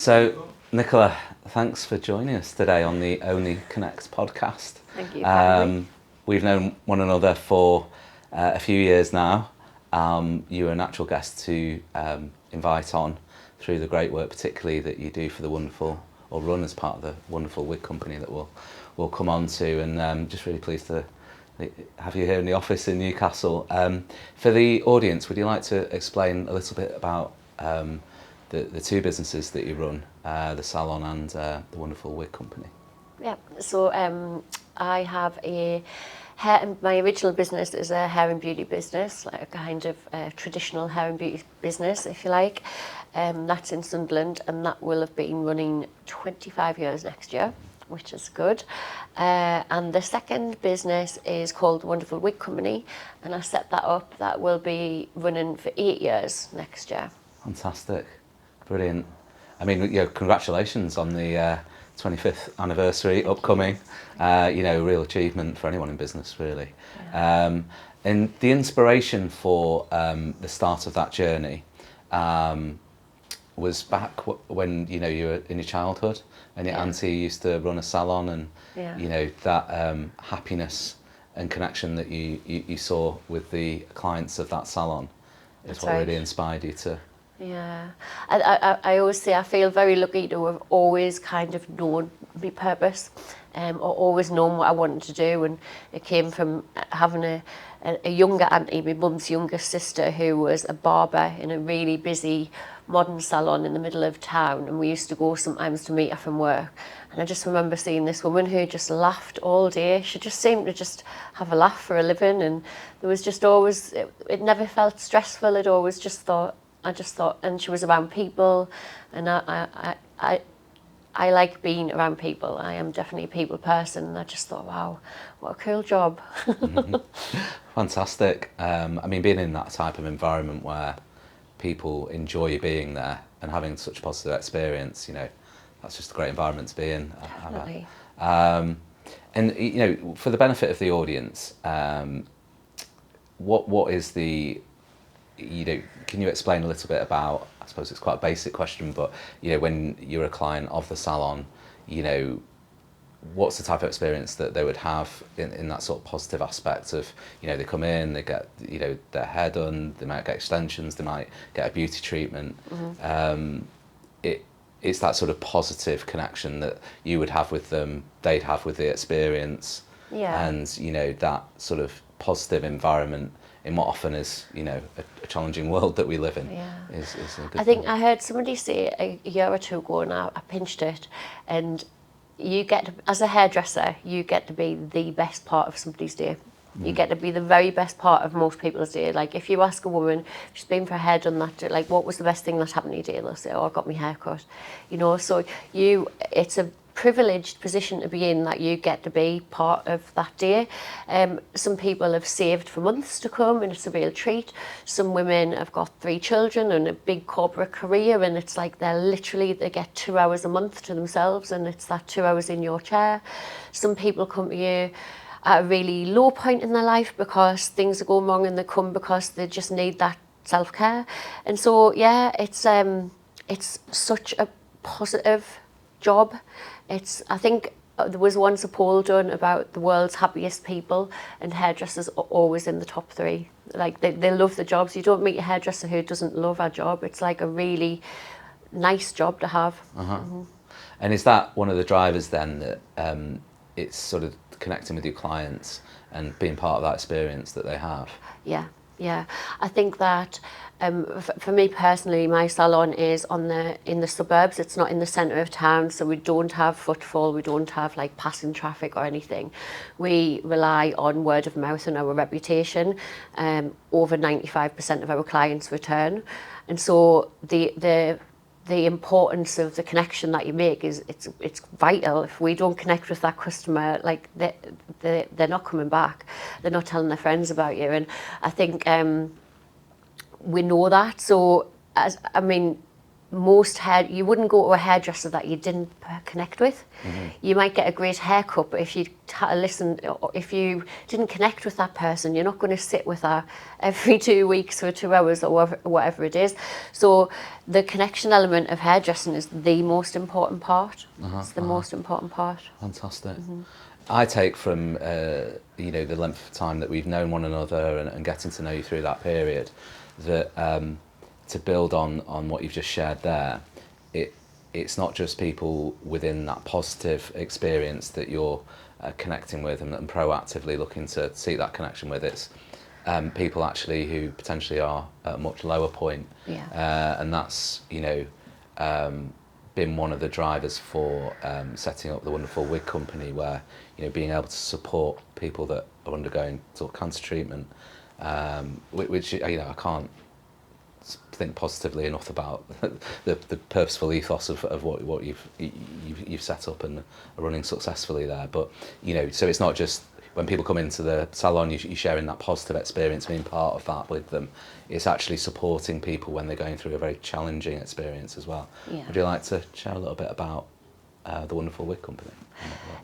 So, Nicola, thanks for joining us today on the Only Connect podcast. Thank you for having me. We've known one another for a few years now. You were a natural guest to invite on through the great work, particularly that you do for the wonderful, or run as part of the Wonderful Wig Company that we'll come on to, and just really pleased to have you here in the office in Newcastle. For the audience, would you like to explain a little bit about the two businesses that you run, the salon and the Wonderful Wig Company? Yeah, so I have my original business is a hair and beauty business, like a kind of traditional hair and beauty business, if you like. That's in Sunderland, and that will have been running 25 years next year, which is good. And the second business is called the Wonderful Wig Company, and I set that up. That will be running for 8 years next year. Fantastic. Brilliant. I mean, congratulations on the 25th anniversary upcoming. Real achievement for anyone in business, really. Yeah. And the inspiration for the start of that journey was back when you were in your childhood, and your auntie used to run a salon, and that happiness and connection that you saw with the clients of that salon is what really inspired you to. Yeah, I always say I feel very lucky to have always kind of known my purpose, or always known what I wanted to do, and it came from having a younger auntie, my mum's youngest sister, who was a barber in a really busy modern salon in the middle of town, and we used to go sometimes to meet her from work. And I just remember seeing this woman who just laughed all day. She just seemed to just have a laugh for a living, and there was just always, it never felt stressful. It always just thought, and she was around people, and I like being around people. I am definitely a people person, and I just thought, wow, what a cool job. Fantastic. I mean, being in that type of environment where people enjoy being there and having such a positive experience, that's just a great environment to be in. Definitely. And for the benefit of the audience, what is the can you explain a little bit about, I suppose it's quite a basic question, but when you're a client of the salon, what's the type of experience that they would have in that sort of positive aspect of, they come in, they get their hair done, they might get extensions, they might get a beauty treatment. Mm-hmm. It's that sort of positive connection that you would have with them, they'd have with the experience, and that sort of positive environment in what often is, a challenging world that we live in, is a good I think thing. I heard somebody say a year or two ago, and I pinched it, and you get to, as a hairdresser, you get to be the best part of somebody's day. You get to be the very best part of most people's day. Like, if you ask a woman, she's been for her hair done that day, like, what was the best thing that happened to you today? They'll say, oh, I got my hair cut. So it's a privileged position to be in, that you get to be part of that day. Some people have saved for months to come, and it's a real treat. Some women have got 3 children and a big corporate career, and it's like they get 2 hours a month to themselves, and it's that 2 hours in your chair. Some people come to you at a really low point in their life because things are going wrong, and they come because they just need that self-care. And so it's such a positive job. I think there was once a poll done about the world's happiest people, and hairdressers are always in the top 3. Like, they love the jobs. You don't meet a hairdresser who doesn't love our job. It's like a really nice job to have. Uh-huh. Mm-hmm. And is that one of the drivers then, that it's sort of connecting with your clients and being part of that experience that they have? Yeah. I think that for me personally, my salon is in the suburbs. It's not in the centre of town, so we don't have footfall. We don't have like passing traffic or anything. We rely on word of mouth and our reputation. Over 95% of our clients return, and so the importance of the connection that you make it's vital. If we don't connect with that customer, like they're not coming back, they're not telling their friends about you. And I think we know that. So you wouldn't go to a hairdresser that you didn't connect with. You might get a great haircut, but if you listen, or if you didn't connect with that person, you're not going to sit with her every 2 weeks for 2 hours or whatever it is. So the connection element of hairdressing is the most important part. It's the most important part. Fantastic. I take from the length of time that we've known one another and getting to know you through that period, that to build on what you've just shared there, it's not just people within that positive experience that you're connecting with and proactively looking to seek that connection with. It's people actually who potentially are at a much lower point, and that's been one of the drivers for setting up the Wonderful Wig Company, where being able to support people that are undergoing sort of cancer treatment, which I can't think positively enough about the purposeful ethos of what you've set up and are running successfully there. But so it's not just when people come into the salon, you're sharing that positive experience, being part of that with them. It's actually supporting people when they're going through a very challenging experience as well. Yeah. Would you like to share a little bit about the Wonderful Wig Company?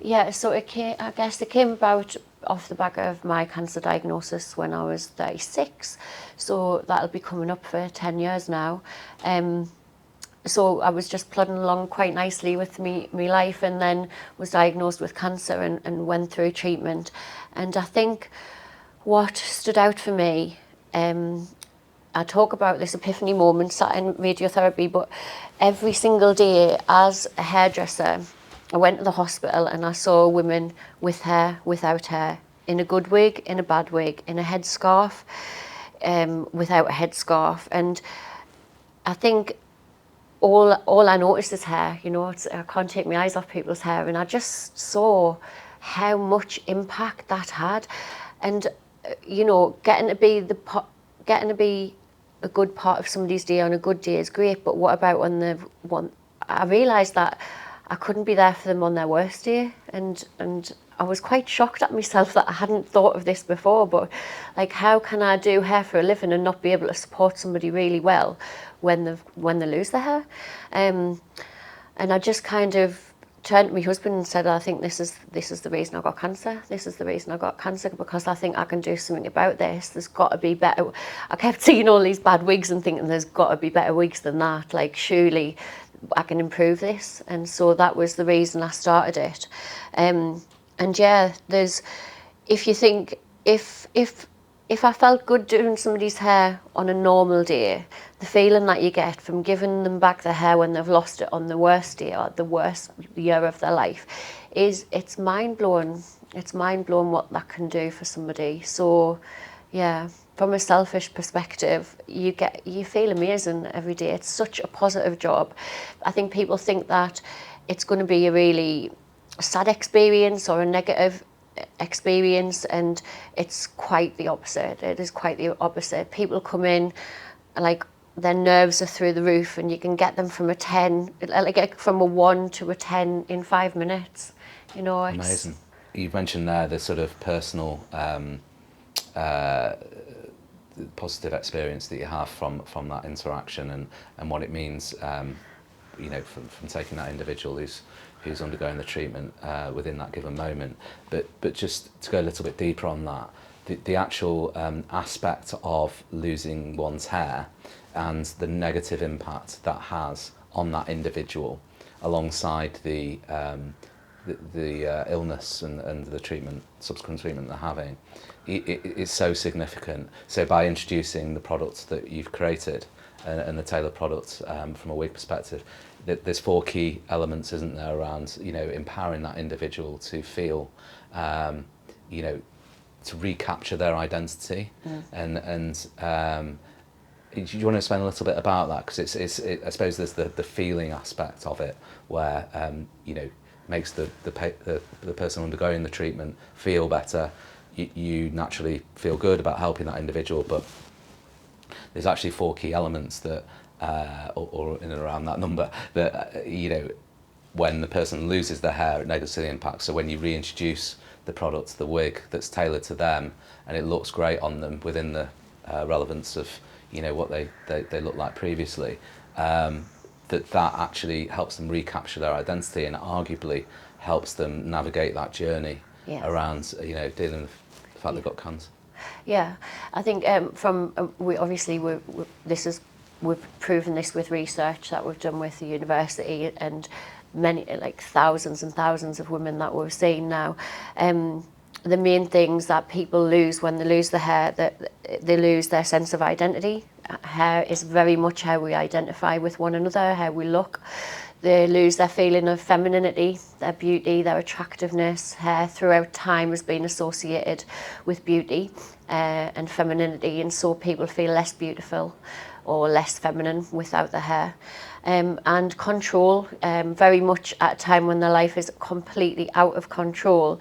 Yeah, so I guess it came about off the back of my cancer diagnosis when I was 36. So that'll be coming up for 10 years now. So I was just plodding along quite nicely with me life, and then was diagnosed with cancer and went through treatment. And I think what stood out for me, I talk about this epiphany moment sat in radiotherapy, but every single day as a hairdresser, I went to the hospital and I saw women with hair, without hair, in a good wig, in a bad wig, in a headscarf, without a headscarf. And I think all I noticed is hair. I can't take my eyes off people's hair, and I just saw how much impact that had. And getting to be a good part of somebody's day on a good day is great, but what about when I realised that I couldn't be there for them on their worst day, and I was quite shocked at myself that I hadn't thought of this before. But how can I do hair for a living and not be able to support somebody really well when they lose their hair? And I just kind of turned to my husband and said, I think this is the reason I got cancer. This is the reason I got cancer, because I think I can do something about this. There's got to be better. I kept seeing all these bad wigs and thinking there's got to be better wigs than that. Surely I can improve this. And so that was the reason I started it. And yeah, if you think, if I felt good doing somebody's hair on a normal day, the feeling that you get from giving them back their hair when they've lost it on the worst day or the worst year of their life, it's mind-blowing. It's mind-blowing what that can do for somebody. So yeah, from a selfish perspective, you feel amazing every day. It's such a positive job. I think people think that it's going to be a really sad experience or a negative experience, and it's quite the opposite. It is quite the opposite. People come in their nerves are through the roof, and you can get them from from a 1 to a 10 in 5 minutes. It's amazing. You've mentioned there the sort of personal positive experience that you have from that interaction and what it means from taking that individual who's undergoing the treatment within that given moment. But just to go a little bit deeper on that, the actual aspect of losing one's hair and the negative impact that has on that individual, alongside the illness and the subsequent treatment they're having, it's so significant. So by introducing the products that you've created and the tailored products from a wig perspective, there's 4 key elements, isn't there, around empowering that individual to feel, to recapture their identity, and do you want to explain a little bit about that? Because I suppose there's the feeling aspect of it, where makes the person undergoing the treatment feel better. You naturally feel good about helping that individual, but there's actually 4 key elements that, or in and around that number, that when the person loses their hair, it negatively impacts. So when you reintroduce the product, the wig that's tailored to them, and it looks great on them within the relevance of what they looked like previously, that actually helps them recapture their identity and arguably helps them navigate that journey around, you know, dealing with the fact they've got cancer. Yeah, I think we've proven this with research that we've done with the university and many, like thousands and thousands of women that we've seen now. The main things that people lose when they lose the hair, that they lose their sense of identity. Hair is very much how we identify with one another, how we look. They lose their feeling of femininity, their beauty, their attractiveness. Hair throughout time has been associated with beauty and femininity, and so people feel less beautiful or less feminine without the hair. And control, very much at a time when their life is completely out of control.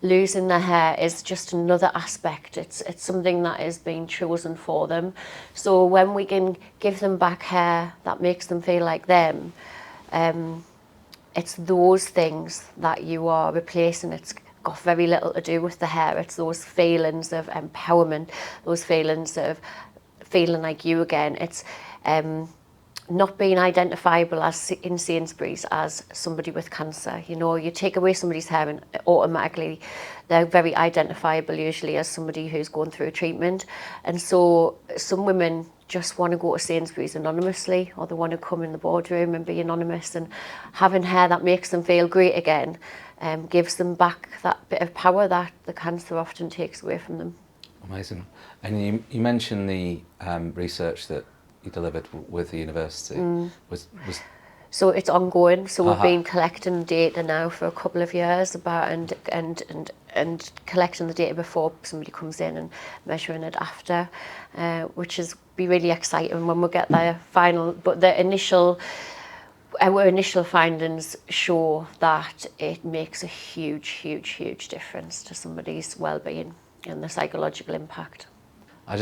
Losing their hair is just another aspect. It's something that is being chosen for them. So when we can give them back hair that makes them feel like them, it's those things that you are replacing. It's got very little to do with the hair. It's those feelings of empowerment, those feelings of feeling like you again. It's not being identifiable as in Sainsbury's as somebody with cancer. You know, you take away somebody's hair and automatically they're very identifiable usually as somebody who's going through treatment. And so some women just want to go to Sainsbury's anonymously, or they want to come in the boardroom and be anonymous, and having hair that makes them feel great again gives them back that bit of power that the cancer often takes away from them. Amazing. And you mentioned the research that you delivered with the university. So it's ongoing. So we've been collecting data now for a couple of years about and collecting the data before somebody comes in and measuring it after, which is be really exciting when we get their final. But our initial findings show that it makes a huge difference to somebody's well-being and the psychological impact. I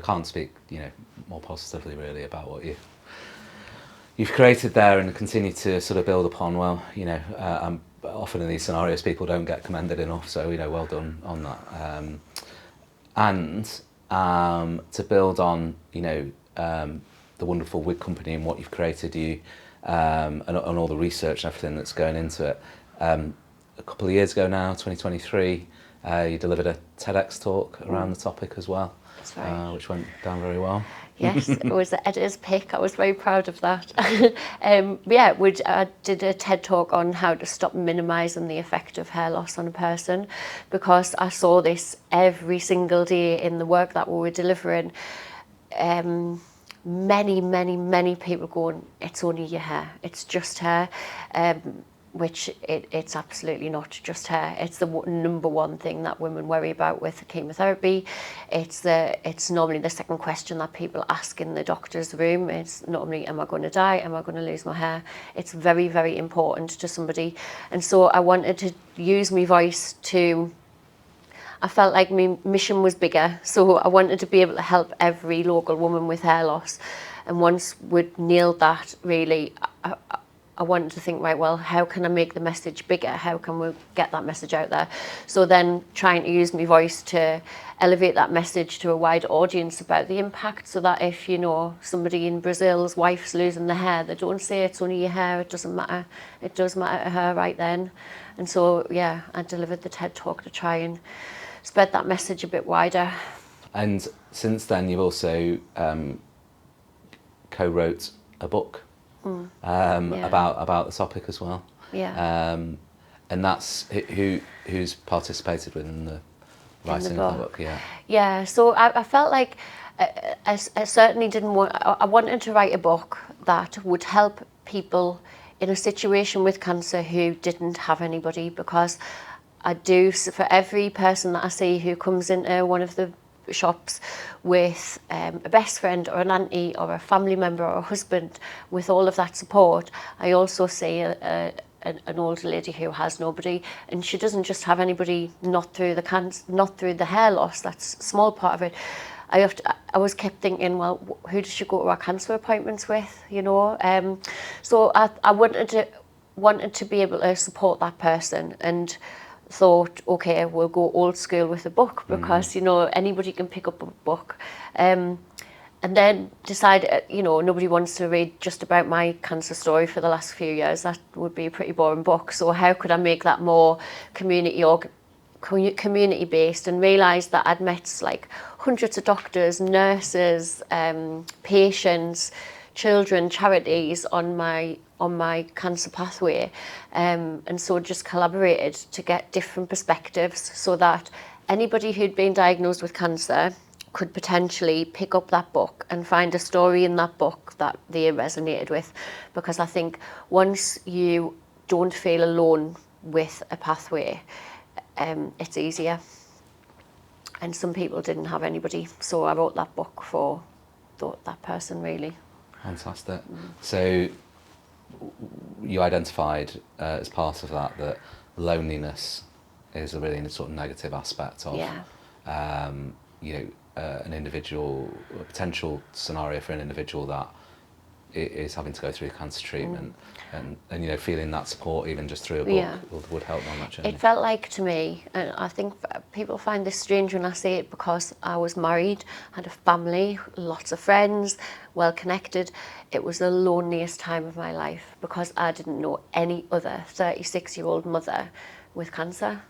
can't speak, you know, more positively really about what you've created there and continue to sort of build upon. Well, you know, often in these scenarios people don't get commended enough, so, you know, well done on that. And to build on, you know, the Wonderful Wig Company and what you've created, and all the research and everything that's going into it. A couple of years ago now, 2023, you delivered a TEDx talk around the topic as well. That's right. Which went down very well. Yes, it was the editor's pick. I was very proud of that. I did a TED talk on how to stop minimising the effect of hair loss on a person, because I saw this every single day in the work that we were delivering. Many people going, it's only your hair, it's just hair. Which it's absolutely not just hair. It's the number one thing that women worry about with chemotherapy. It's normally the second question that people ask in the doctor's room. It's normally, am I going to die? Am I going to lose my hair? It's very, very important to somebody. And so I wanted to use my voice I felt like my mission was bigger. So I wanted to be able to help every local woman with hair loss. And once we'd nailed that, really, I wanted to think, right, well, how can I make the message bigger? How can we get that message out there? So then trying to use my voice to elevate that message to a wider audience about the impact, so that if, you know, somebody in Brazil's wife's losing their hair, they don't say it's only your hair, it doesn't matter. It does matter to her right then. And so, yeah, I delivered the TED talk to try and spread that message a bit wider. And since then, you've also co-wrote a book. About the topic as well. Yeah. And that's who's participated within the writing of the book. Yeah. Yeah. So I felt like I certainly didn't want. I wanted to write a book that would help people in a situation with cancer who didn't have anybody, because I do, for every person that I see who comes into one of the shops with a best friend or an auntie or a family member or a husband with all of that support, I also see an older lady who has nobody, and she doesn't just have anybody not through the hair loss. That's a small part of it. I was kept thinking, well, who does she go to our cancer appointments with, you know? So I wanted to be able to support that person, and thought, okay, we'll go old school with a book, because you know, anybody can pick up a book. And And then decided, nobody wants to read just about my cancer story for the last few years. That would be a pretty boring book. So how could I make that more community based, and realised that I'd met like hundreds of doctors, nurses, patients, children, charities on my cancer pathway, and so just collaborated to get different perspectives so that anybody who'd been diagnosed with cancer could potentially pick up that book and find a story in that book that they resonated with. Because I think once you don't feel alone with a pathway, it's easier. And some people didn't have anybody, so I wrote that book for that person, really. Fantastic. So you identified as part of that loneliness is a really sort of negative aspect of an individual, a potential scenario for an individual that is having to go through cancer treatment, and feeling that support even just through a book would help on that journey. It felt like, to me, and I think people find this strange when I say it, because I was married, had a family, lots of friends, well connected. It was the loneliest time of my life because I didn't know any other 36-year-old mother with cancer.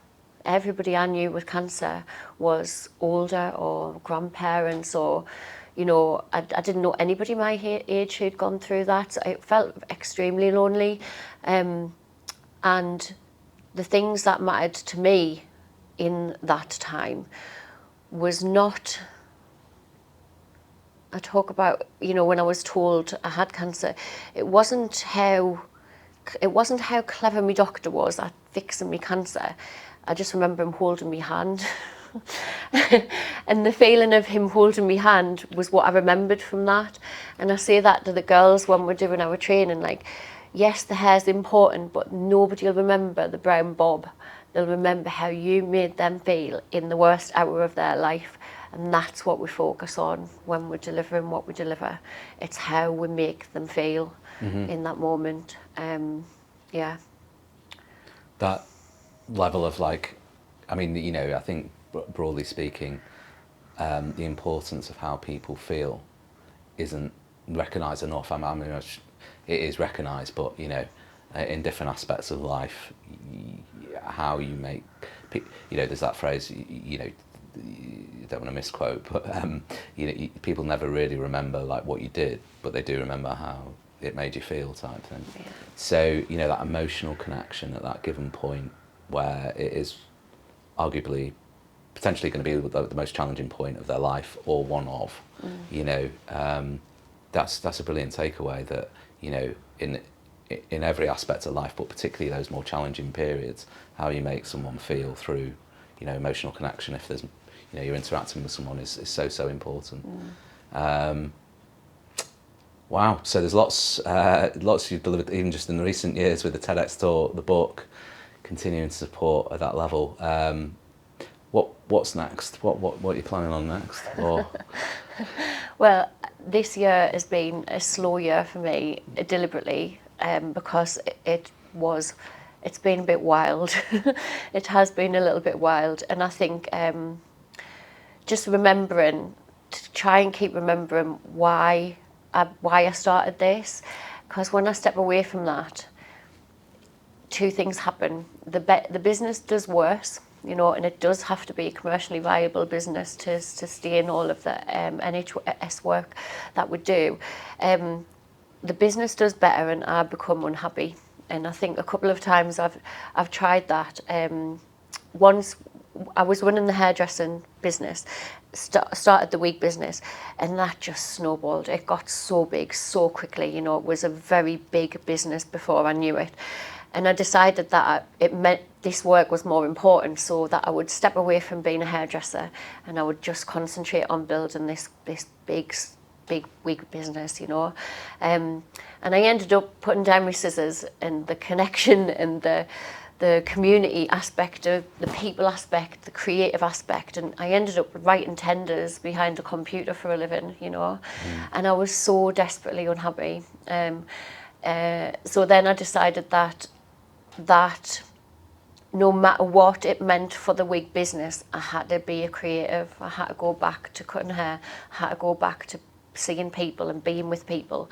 Everybody I knew with cancer was older or grandparents, or I didn't know anybody my age who'd gone through that. So it felt extremely lonely. And the things that mattered to me in that time was not, I talk about, when I was told I had cancer, it wasn't how clever my doctor was at fixing my cancer. I just remember him holding my hand. And the feeling of him holding my hand was what I remembered from that. And I say that to the girls when we're doing our training, like, yes, the hair's important, but nobody will remember the brown bob. They'll remember how you made them feel in the worst hour of their life. And that's what we focus on when we're delivering what we deliver. It's how we make them feel in that moment. That level of I think broadly speaking, the importance of how people feel isn't recognised enough. It is recognised, but in different aspects of life, how you make, there's that phrase, you don't want to misquote, but people never really remember like what you did, but they do remember how it made you feel, type thing. Yeah. So that emotional connection at that given point, where it is arguably potentially going to be the most challenging point of their life, or one of, that's a brilliant takeaway, that in every aspect of life, but particularly those more challenging periods, how you make someone feel through emotional connection, if there's you're interacting with someone, is so important. Wow, so there's lots you've delivered even just in the recent years with the TEDx talk, the book, continuing to support at that level. What's next? What are you planning on next? Or well, this year has been a slow year for me, deliberately, because it's been a bit wild. It has been a little bit wild, and I think just remembering, to try and keep remembering why I started this, because when I step away from that, two things happen. The business does worse, and it does have to be a commercially viable business to stay in all of the NHS work that we do. The business does better, and I become unhappy. And I think a couple of times I've tried that. Once I was running the hairdressing business, started the wig business, and that just snowballed. It got so big so quickly. It was a very big business before I knew it. And I decided that it meant this work was more important, so that I would step away from being a hairdresser and I would just concentrate on building this big wig business, And I ended up putting down my scissors, and the connection and the community aspect of the people aspect, the creative aspect, and I ended up writing tenders behind a computer for a living, and I was so desperately unhappy. So then I decided that no matter what it meant for the wig business, I had to be a creative. I had to go back to cutting hair. I had to go back to seeing people and being with people.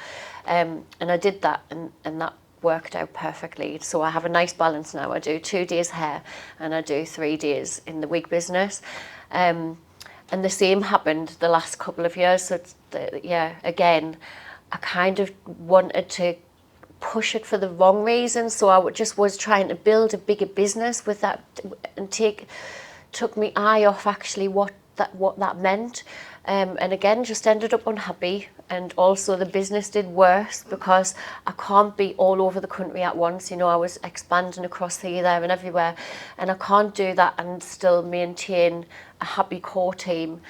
And I did that, and that worked out perfectly. So I have a nice balance now. I do 2 days hair and I do 3 days in the wig business. And the same happened the last couple of years. So again, I kind of wanted to push it for the wrong reasons. So I just was trying to build a bigger business with that, and took my eye off actually what that meant. And again, just ended up unhappy. And also the business did worse because I can't be all over the country at once. You know, I was expanding across here, there and everywhere. And I can't do that and still maintain a happy core team.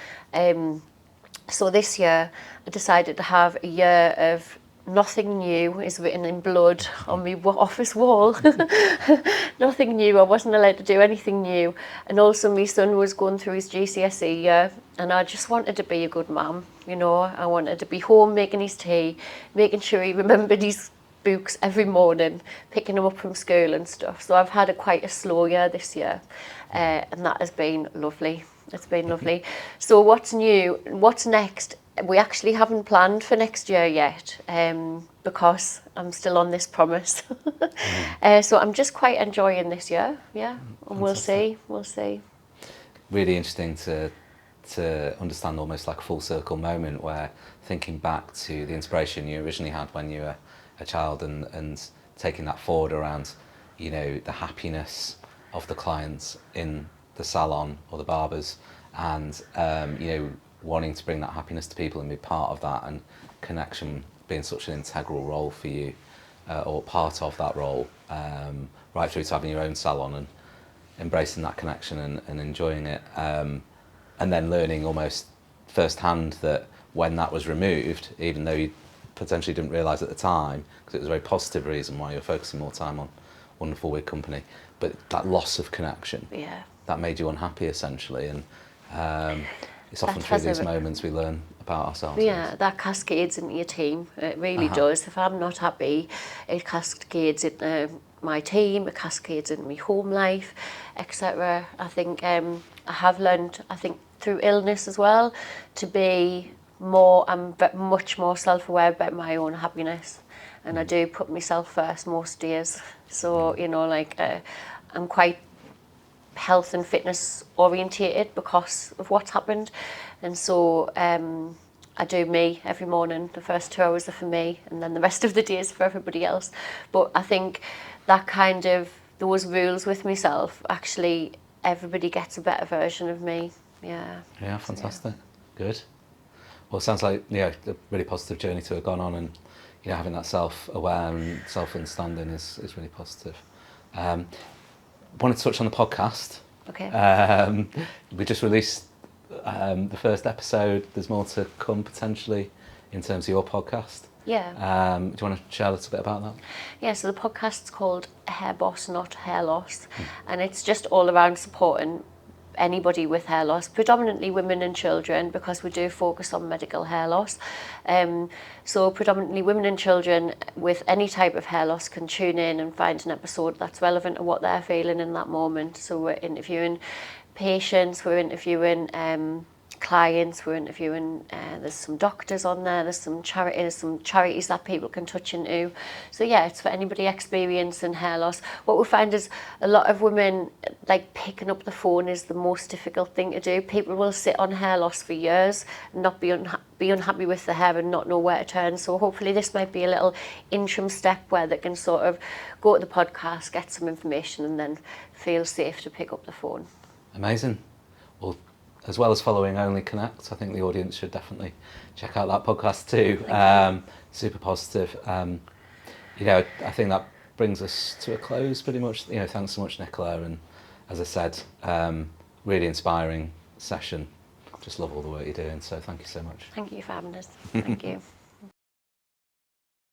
So this year, I decided to have a year of nothing new is written in blood on my office wall. Nothing new. I wasn't allowed to do anything new. And also my son was going through his GCSE year, and I just wanted to be a good mum. You know, I wanted to be home making his tea, making sure he remembered his books every morning, picking him up from school and stuff. So I've had quite a slow year this year, and that has been lovely. It's been lovely. So what's new? What's next? We actually haven't planned for next year yet, because I'm still on this promise. So I'm just quite enjoying this year, yeah. And we'll see. Really interesting to understand almost like a full circle moment where thinking back to the inspiration you originally had when you were a child and taking that forward around, you know, the happiness of the clients in the salon or the barbers, and you know, wanting to bring that happiness to people and be part of that, and connection being such an integral role for you, or part of that role, right through to having your own salon and embracing that connection and enjoying it, and then learning almost firsthand that when that was removed, even though you potentially didn't realise at the time, because it was a very positive reason why you're focusing more time on Wonderful Wig Company, but that loss of connection, that made you unhappy essentially, and it's often through these moments we learn about ourselves. Yeah, that cascades into your team. It really does. If I'm not happy, it cascades into my team, it cascades into my home life, etc. I think I have learned, I think through illness as well, to be more, I'm much more self-aware about my own happiness. And I do put myself first most days. So, you know, like I'm quite health and fitness orientated because of what's happened, and so I do me every morning. The first 2 hours are for me, and then the rest of the day is for everybody else. But I think that kind of those rules with myself, actually everybody gets a better version of me. Yeah, fantastic. Good. Well, it sounds like, yeah, a really positive journey to have gone on, and you know, having that self-aware and self-understanding is really positive. Wanted to touch on the podcast. Okay. We just released the first episode. There's more to come potentially in terms of your podcast. Yeah. Do you want to share a little bit about that? Yeah, so the podcast's called Hair Boss, Not Hair Loss. And it's just all around supporting anybody with hair loss, predominantly women and children, because we do focus on medical hair loss. So predominantly women and children with any type of hair loss can tune in and find an episode that's relevant to what they're feeling in that moment. So we're interviewing patients, we're interviewing clients, we're interviewing, there's some doctors on there, there's some charities that people can touch into. So yeah, it's for anybody experiencing hair loss. What we find is a lot of women, like picking up the phone is the most difficult thing to do. People will sit on hair loss for years and not be unhappy with the hair and not know where to turn. So hopefully this might be a little interim step where they can sort of go to the podcast, get some information, and then feel safe to pick up the phone. Amazing. Well, as well as following Only Connect, I think the audience should definitely check out that podcast too. Super positive. You know, I think that brings us to a close pretty much. You know, thanks so much, Nicola. And as I said, really inspiring session. Just love all the work you're doing. So thank you so much. Thank you for having us. Thank you.